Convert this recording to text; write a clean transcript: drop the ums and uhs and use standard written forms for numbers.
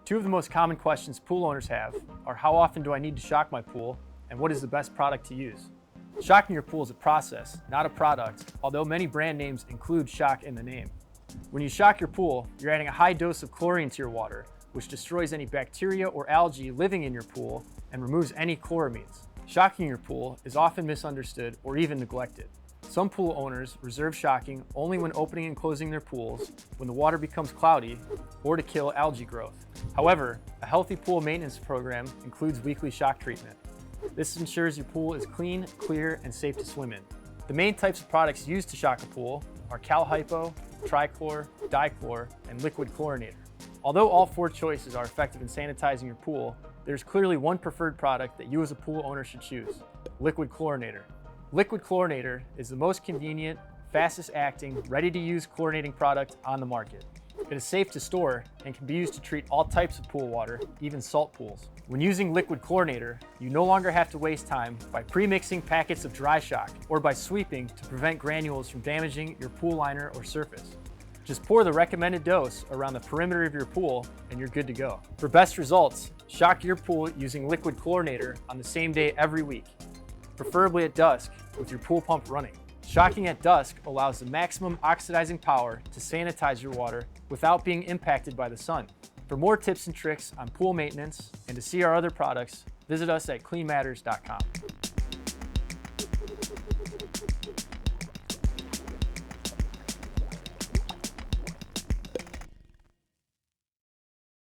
Two of the most common questions pool owners have are how often do I need to shock my pool and what is the best product to use? Shocking your pool is a process, not a product, although many brand names include shock in the name. When you shock your pool, you're adding a high dose of chlorine to your water, which destroys any bacteria or algae living in your pool and removes any chloramines. Shocking your pool is often misunderstood or even neglected. Some pool owners reserve shocking only when opening and closing their pools, when the water becomes cloudy, or to kill algae growth. However, a healthy pool maintenance program includes weekly shock treatment. This ensures your pool is clean, clear, and safe to swim in. The main types of products used to shock a pool are Cal Hypo, Trichlor, Dichlor, and Liquid Chlorinator. Although all four choices are effective in sanitizing your pool, there's clearly one preferred product that you as a pool owner should choose: Liquid Chlorinator. Liquid Chlorinator is the most convenient, fastest acting, ready-to-use chlorinating product on the market. It is safe to store and can be used to treat all types of pool water, even salt pools. When using Liquid Chlorinator, you no longer have to waste time by pre-mixing packets of dry shock or by sweeping to prevent granules from damaging your pool liner or surface. Just pour the recommended dose around the perimeter of your pool and you're good to go. For best results, shock your pool using Liquid Chlorinator on the same day every week, preferably at dusk with your pool pump running. Shocking at dusk allows the maximum oxidizing power to sanitize your water without being impacted by the sun. For more tips and tricks on pool maintenance and to see our other products, visit us at cleanmatters.com.